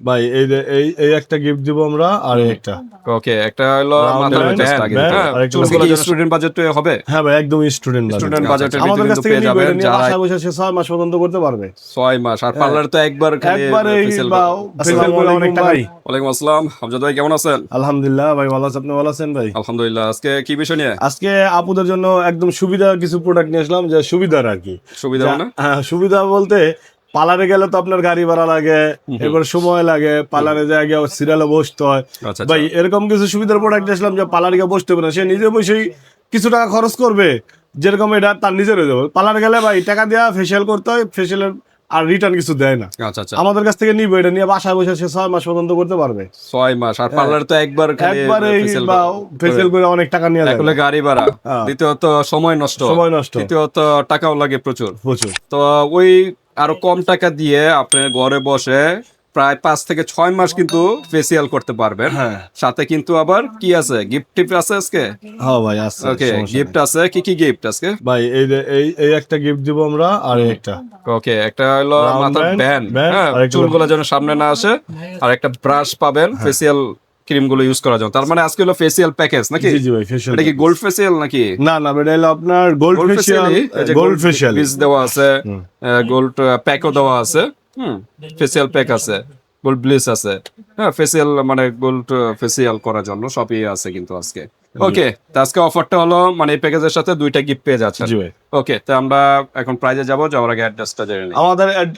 ভাই এই যে এই একটা গিফট দিব আমরা আর একটা ওকে, একটা হলো Round মাথার band, জাস্ট আগে band, হ্যাঁ, আর একটা চুলগুলো হলো যেন স্টুডেন্ট বাজেটে হবে। হ্যাঁ ভাই একদম স্টুডেন্ট স্টুডেন্ট বাজেটের আমাদের কাছ ভিতরে থেকে পেয়ে নিবে, যাবেন এটা নিয়ে যারা বাসায় বসে সে 6 মাস পর্যন্ত করতে পারবে। 6 মাস। আর পার্লার তো একবার খালি একবারে ফেসিয়াল। বা ফেসিয়াল করে অনেক টাকা। ওয়ালাইকুম আসসালাম আমজাদ ভাই, কেমন আছেন? আলহামদুলিল্লাহ ভাই ভালো আছেন, আপনি ভালো আছেন ভাই? আলহামদুলিল্লাহ। আজকে কি বিষয় নিয়ে? আজকে আপুদের জন্য একদম সুবিধা কিছু প্রোডাক্ট নিয়ে আসলাম, যে সুবিধার আর কি। সুবিধা মানে? হ্যাঁ সুবিধা বলতে পার্লারে গেলে তো আপনার গাড়ি ভাড়া লাগে, এবার সময় লাগে, পার্লারে যায় গিয়ে সিরিয়ালে বসতে হয়। আচ্ছা ভাই এরকম কিছু সুবিধার প্রোডাক্ট আসলাম যে পার্লারে গিয়ে বসতে হবে না, সে নিজে বসেই কিছু টাকা খরচ করবে, যেরকম এটা তার নিজের হয়ে যাবে। পার্লারে গেলে ভাই টাকা দেওয়া ফেসিয়াল করতে হয়, ফেসিয়ালের আর রিটার্ন কিছু দেয় না। আচ্ছা আচ্ছা। আমাদের কাছ থেকে নিবে, এটা নিয়ে বাসায় বসে সে 6 মাস পর্যন্ত করতে পারবে। 6 মাস। আর পার্লার তো একবার খালি একবারে বা ফেসিয়াল করে অনেক টাকা নিয়ে যায়। একলে গাড়ি ভাড়া, হ্যাঁ। দ্বিতীয়ত সময় নষ্ট, তৃতীয়ত টাকাও লাগে প্রচুর। তো ওই আরো কম টাকা দিয়ে আপনি ঘরে বসে প্রায় 5 থেকে 6 মাস কিন্তু ফেসিয়াল করতে পারবেন। হ্যাঁ। সাথে কিন্তু আবার কি আছে, গিফট টিপ আছে আজকে। হ্যাঁ ভাই আছে। ওকে, গিফট আছে। কি কি গিফট আজকে? ভাই এই যে এই একটা গিফট দিব আমরা আর একটা। ওকে, একটা হলো Round মাথার band, ব্যান্ড, হ্যাঁ, আর একটা চুলগুলো যেন সামনে না আসে। আর একটা ব্রাশ পাবেন ফেসিয়াল ক্রিম গুলো ইউজ করার জন্য। তার মানে আজকে হলো ফেসিয়াল প্যাকেজ নাকি? জি জি ভাই ফেসিয়াল। এটা কি গোল্ড ফেসিয়াল নাকি? না না এটা হলো আপনার gold facial. Gold facial piece দেওয়া আছে, গোল্ড প্যাকও দেওয়া আছে, ফেসিয়াল প্যাক আছে, গোল্ড ব্লিচ আছে। হ্যাঁ, ফেসিয়াল মানে গোল্ড ফেসিয়াল করার জন্য সবই আছে কিন্তু আজকে। ওকে, তো আজকে অফারটা হলো মানে এই প্যাকেজের সাথে 2টা গিফট পেয়ে যাচ্ছেন। জি ভাই। ওকে, তো আমরা এখন প্রাইজে যাওয়ার আগে অ্যাড্রেসটা জেনে নিই।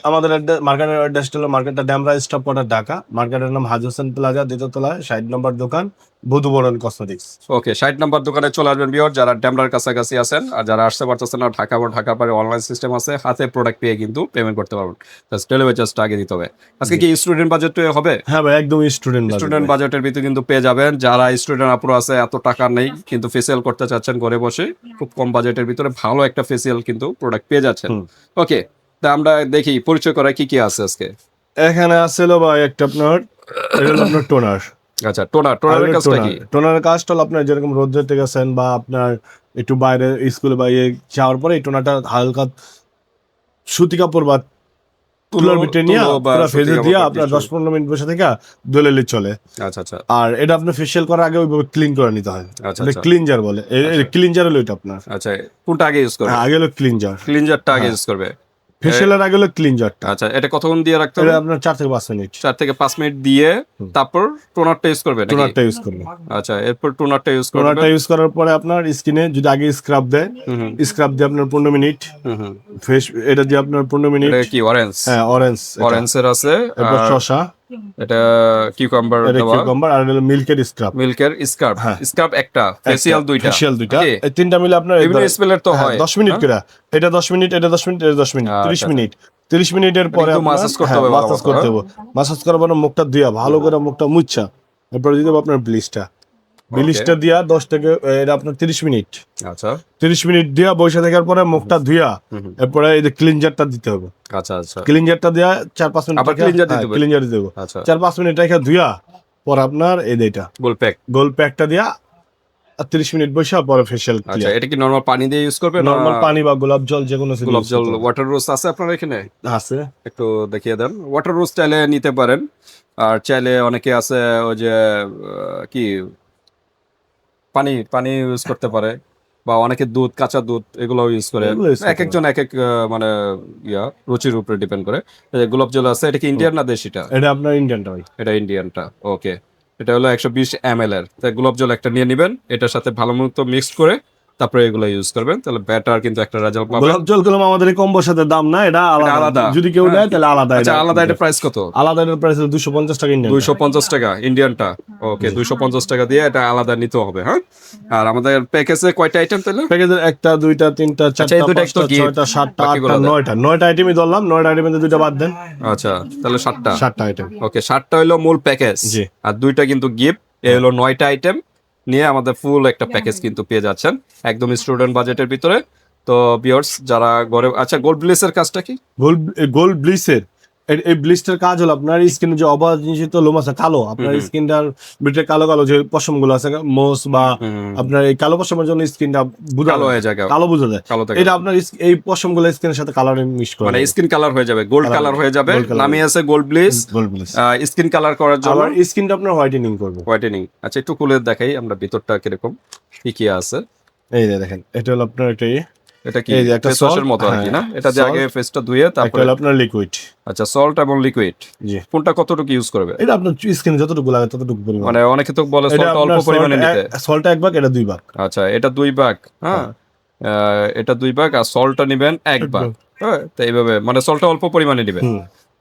আমাদের মার্কেটের অ্যাড্রেস হলো মার্কেটটা ড্যামরা স্টপ কোয়ার্টার ঢাকা। মার্কেটের নাম হাজি হোসেন প্লাজা, দ্বিতীয় তলায় 60 নম্বর দোকান, বধুবরণ কসমেটিক্স। ওকে, 60 নম্বর দোকানে চলে আসবেন ভিউয়ার যারা ড্যামরার কাছাকাছি আছেন। আর যারা আসতে পারতেছেন না, ঢাকা বা ঢাকার বাইরে অনলাইন সিস্টেম আছে, হাতে প্রোডাক্ট পেয়ে কিন্তু পেমেন্ট করতে পারবেন। জাস্ট ডেলিভারি চার্জটা আগে দিতে হবে। আজকে কি স্টুডেন্ট বাজেট হবে? হ্যাঁ ভাই একদম স্টুডেন্ট স্টুডেন্ট বাজেটের ভিতরে কিন্তু পেয়ে যাবেন। যারা স্টুডেন্ট আপুরা আছে, এত টাকা নেই কিন্তু ফেসিয়াল করতে চাচ্ছেন ঘরে বসে, খুব কম বাজেটের ভিতরে ভালো একটা ফেসিয়াল কিন্তু প্রোডাক্ট পেয়ে যাচ্ছেন। ওকে, তা আমরা দেখি পরিচয় করা কি কি আছে আজকে। এখানে আছে ভাই একটা আপনার, এটা হলো আপনার টোনার। আচ্ছা, টোনারের কাজটা কি? টোনারের কাজটা হলো আপনার যেরকম রোদ্রে থেকে গেছেন বা আপনার একটু বাইরে স্কুলে বাইরে যাওয়ার পরে এই টোনারটা হালকা সুতি কাপড় বা তুলার ভিতরে নিয়ে পুরো ফেজে দিয়ে আপনার 10-15 মিনিট বসে থেকে ধুলেলে চলে। আচ্ছা আচ্ছা। আর এটা আপনার ফেশিয়াল করার আগে ওইভাবে ক্লিন করে নিতে হয়। আচ্ছা এটা ক্লিনজার বলে। ক্লিনজার হলো এটা আপনার। আচ্ছা, কোনটা আগে ইউজ করবে? আগে হলো ক্লিনজার। ক্লিনজারটা আগে ইউজ করবে। ফেশিয়ালের আগে হলো ক্লিনজারটা। আচ্ছা, এটা কতক্ষণ দিয়ে রাখতে হবে? এটা আপনার 4 থেকে 5 মিনিট। 4 থেকে 5 মিনিট দিয়ে তারপর টোনারটা ইউজ করবে নাকি? টোনারটা ইউজ করবে। আচ্ছা, এরপর টোনারটা ইউজ করবে। টোনারটা ইউজ করার পরে আপনার স্কিনে যদি আগে স্ক্রাব দেয়, স্ক্রাব দিয়ে আপনার 15 মিনিট। ফেস এটা দিয়ে আপনার 15 মিনিট। এটা কি অরেঞ্জ? হ্যাঁ অরেঞ্জ। অরেঞ্জের আছে। এরপর শসা। এটা কিউকাম্বার দেওয়া। কিউকাম্বার আর হলো মিল্কের স্ক্রাব। মিল্কের স্ক্রাব। স্ক্রাব একটা, ফেসিয়াল দুইটা। ফেসিয়াল দুইটা। এই তিনটা মিলে আপনার বিভিন্ন স্পেলের তো হয়। 10 মিনিট করে। এটা 10 মিনিট, এটা 10 মিনিট, এটা 10 মিনিট, 30 মিনিট। 30 মিনিটের পরে মাসাজ করতে হবে। মাসাজ করার পরে মুখটা ধুইয়া ভালো করে মুখটা মুছা, এরপর দিতে হবে আপনার ব্লিচটা দিয়া 10 থেকে এটা আপনার 30 মিনিট। আচ্ছা, 30 মিনিট দিয়া বসে থাকার পরে মুখটা ধুইয়া এরপরে এই যে ক্লিনজারটা দিতে হবে। আচ্ছা আচ্ছা। ক্লিনজারটা দিয়া 4-5 মিনিট আবার ক্লিনজার দিতে হবে। ক্লিনজার দিতে হবে। আচ্ছা, 4-5 মিনিট রেখে ধুইয়া পর আপনার এই এইটা গোল প্যাকটা দিয়া 30 মিনিট বসে পরে ফেশিয়াল আচ্ছা। ক্লিয়ার। এটা কি নরমাল পানি দিয়ে ইউজ করবে? নরমাল পানি বা গোলাপ জল যে কোনো গোলাপ জল। ওয়াটার রোজ আছে আপনার এখানে? আছে, একটু দেখিয়ে দেন। ওয়াটার রোজ চাইলে নিতে পারেন। আর চাইলে অনেকে আছে ওই যে কি পানি ইউজ করতে পারে, বা অনেকে দুধ, কাঁচা দুধ এগুলো ইউজ করে। এক একজন এক এক মানে রুচির উপরে ডিপেন্ড করে। গোলাপ জল আছে। এটা কি ইন্ডিয়ান না দেশিটা? এটা আপনার ইন্ডিয়ানটা ভাই। এটা ইন্ডিয়ানটা। ওকে, এটা হলো 120 ml এর। তাই গোলাপ জল একটা নিয়ে নেবেন, এটার সাথে ভালো মতো মিক্সড করে তারপরে এগুলো ইউজ করবেন, তাহলে বেটার কিন্তু একটা রেজাল্ট পাবেন। গোলাপ জল গুলো আমাদের কম্বোর সাথে দাম না, এটা আলাদা। যদি কেউ নেয় তাহলে আলাদা। আচ্ছা, আলাদা। এটা প্রাইস কত? আলাদা এর প্রাইস 250 টাকা ইন্ডিয়ান। 250 টাকা ইন্ডিয়ানটা। ওকে, 250 টাকা দিয়ে এটা আলাদা নিতে হবে। হ্যাঁ, আর আমাদের প্যাকেজে কয়টা আইটেম তাহলে? প্যাকেজের 1টা 2টা 3টা 4টা 5টা 6টা 7টা 8টা 9টা আইটেমই ধরলাম। 9টা আইটেমের 2টা বাদ দেন। আচ্ছা, তাহলে 7টা আইটেম। ওকে, 7টা হলো মূল প্যাকেজ, আর 2টা কিন্তু গিফট। এই হলো 9টা আইটেম নিয়ে আমাদের ফুল একটা প্যাকেজ কিন্তু পেয়ে যাচ্ছেন একদম স্টুডেন্ট বাজেটের ভিতরে। তো ভিউয়ার্স যারা ঘরে, আচ্ছা গোল্ড ব্লিচের কাজটা কি? গোল্ড ব্লিচের এই ব্লিস্টার কাজ হলো আপনার স্কিনে যে অবাঞ্ছিত লোম আছে কালো, আপনার স্কিনটার ভিতরে কালো কালো যে পশম গুলো আছে মোস বা আপনার এই কালো পশমের জন্য স্কিনটা কালো হয়ে যায়, কালো বোঝা যায়, কালো থাকে। এটা আপনার এই পশম গুলো স্কিনের সাথে কালার মিক্স করে মানে স্কিন কালার হয়ে যাবে, গোল্ড কালার হয়ে যাবে। নামে আছে গোল্ড ব্লিস, স্কিন কালার করার জন্য। আবার স্কিনটা আপনার হোয়াইটেনিং করবে। হোয়াইটেনিং, আচ্ছা একটু খুলে দেখাই আমরা ভিতরটা কিরকম কি কি আছে। এই যে দেখেন, এটা হলো আপনার একটা এটা কি ফেস ওয়াশের মতো আর কি না? এটা যে আগে ফেসটা ধুয়ে তারপরে হলো আপনার লিকুইড। আচ্ছা, সল্ট এবং লিকুইড। জি। কোনটা কতটুকু ইউজ করবে? এটা আপনার স্কিন যতটুকু লাগে ততটুকু পরিমাণ। মানে অনেকে তো বলে সল্ট অল্প পরিমাণে নিতে। সল্ট 1 ভাগ, এটা 2 ভাগ। আচ্ছা, এটা 2 ভাগ, হ্যাঁ এটা 2 ভাগ, আর সল্টটা নেবেন 1 ভাগ। হ্যাঁ, তো এইভাবে মানে সল্টটা অল্প পরিমাণে নেবেন।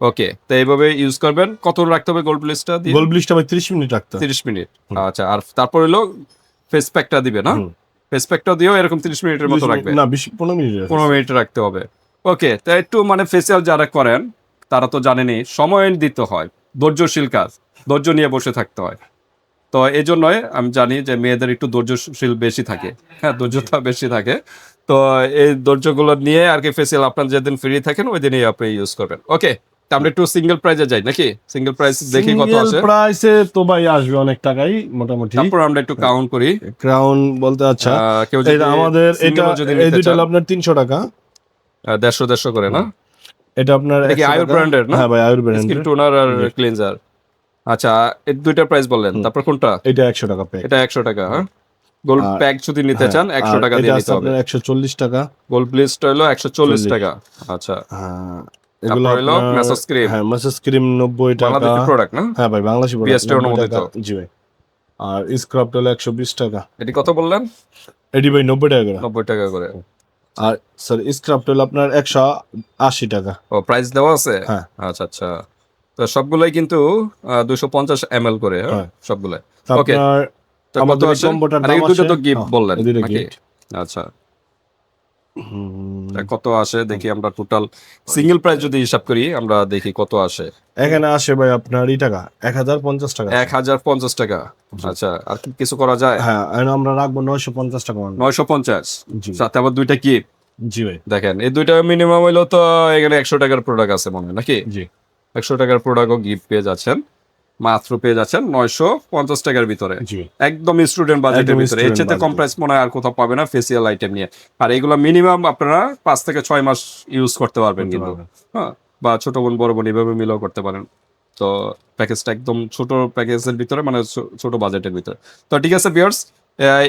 ওকে, তো এইভাবে ইউজ করবেন। কত রাখতে হবে গোল্ড ব্লিচটা দিয়ে? গোল্ড ব্লিচটা ভাই 30 মিনিট রাখতে হবে। 30 মিনিট। আচ্ছা, আর তারপর হলো ফেস প্যাকটা দিবে না? ফেস প্যাকটা দিয়েও এরকম 30 মিনিটের মতো রাখবে না, 15 মিনিট। 15 মিনিট রাখতে হবে। ওকে, তো একটু মানে ফেসিয়াল যারা করেন তারা তো জানেনই সময় দিতে হয়, ধৈর্যশীল কাজ, ধৈর্য নিয়ে বসে থাকতে হয়। তো এই জন্যই আমি জানি যে মেয়েদের একটু ধৈর্যশীল বেশি থাকে, হ্যাঁ ধৈর্যটা বেশি থাকে। তো এই ধৈর্যগুলো নিয়ে আর কি ফেসিয়াল আপনার যেদিন ফ্রি থাকেন ওই দিনই আপনি ইউজ করবেন। ওকে, তো আমরা একটু সিঙ্গেল প্রাইজে যাই নাকি? সিঙ্গেল প্রাইস দেখি কত আসে। সিঙ্গেল প্রাইসে তো ভাই আসবে অনেক টাকাই মোটামুটি। তারপর আমরা একটু কাউন্ট করি। ক্রাউন বলতে আচ্ছা কেউ যদি এটা আমাদের এটা single যদি এই নিতে দুটো চান, হলো আপনার 300 টাকা। 150 করে না? এটা আপনার এটা কি 100 আয়ুর টাকা। ব্র্যান্ডের না? হ্যাঁ ভাই, আয়ুর স্কিন ব্র্যান্ডের। টোনার আর ক্লিনজার। আচ্ছা, এই দুইটার প্রাইস বললেন, তারপর কোনটা? এটা 100 টাকা প্যাক। এটা 100 টাকা, হ্যাঁ। গোল্ড প্যাক যদি নিতে চান 100 টাকা দিয়ে নিতে হবে। আপনার 140 টাকা। গোল্ড ব্লিচটা হলো 140 টাকা। আচ্ছা, হ্যাঁ, এগুলো হলো মেসেজ ক্রিম। হ্যাঁ, মেসেজ ক্রিম 90 টাকা। বাংলাদেশি প্রোডাক্ট না? হ্যাঁ ভাই, বাংলাদেশি প্রোডাক্ট। বিএসটি অনুমোদিত। জি ভাই। আর স্ক্রাবটা হলো 120 টাকা। এটি কত বললেন? এডি ভাই 90 টাকা করে। 90 টাকা করে। আর স্যার স্ক্রাবটা হলো আপনার 180 টাকা। ও, প্রাইস দেওয়া আছে? হ্যাঁ। আচ্ছা আচ্ছা, তো সবগুলাই কিন্তু 250 ml করে, হ্যাঁ সবগুলাই। ওকে, আপনার তো কত আমাদের আছে? কম্বোটার আর দাম এই দুটো আছে, তো গিফট বললেন এই দুটো নাকি? gift। আচ্ছা, তা কত আসে দেখি আমরা টোটাল সিঙ্গেল প্রাইস যদি হিসাব করি আমরা দেখি কত আসে। এখানে আসে ভাই আপনার টাকা 1050 টাকা। 1050 টাকা। আচ্ছা, আর কি কিছু করা যায়? হ্যাঁ, আর আমরা রাখবো 950 টাকা। 950, জি। সাথে আবার দুইটা কি? জি ভাই। দেখেন এই দুইটা মিনিমাম হইলো তো এখানে 100 টাকার প্রোডাক্ট আছে মনে হয় নাকি? জি। 100 টাকার প্রোডাক্টও গিফট পেয়ে যাচ্ছেন, মাত্র পেয়ে যাচ্ছেন 950 টাকার ভিতরে, জি। একদম স্টুডেন্ট বাজেটের ভিতরে। এর চেয়ে কম প্রাইস মনে হয় আর কোথাও পাবে না ফেসিয়াল আইটেম নিয়ে। আর এগুলো মিনিমাম আপনারা 5 থেকে 6 মাস ইউজ করতে পারবেন কিন্তু, হ্যাঁ, বা ছোট বোন বড় বোন এভাবে মিলেও করতে পারেন। তো প্যাকেজটা একদম ছোট প্যাকেজের ভিতরে, মানে ছোট বাজেটের ভিতরে। তো ঠিক আছে ভিউয়ার্স,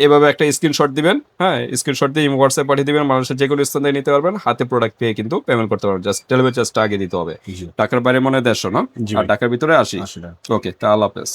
এভাবে একটা স্ক্রিনশট দিবেন, হ্যাঁ স্ক্রিনশট দিয়ে হোয়াটসঅ্যাপ পাঠিয়ে দিবেন, মানুষের যে কোনো স্থান থেকে নিতে পারবেন, হাতে প্রোডাক্ট পেয়ে কিন্তু পেমেন্ট করতে পারবেন। জাস্ট ডেলিভারি চার্জটা আগে দিতে হবে। টাকার বাইরে মনে হয় 150 না? আর টাকার ভিতরে 80। ওকে, তা আল্লাহ হাফেজ।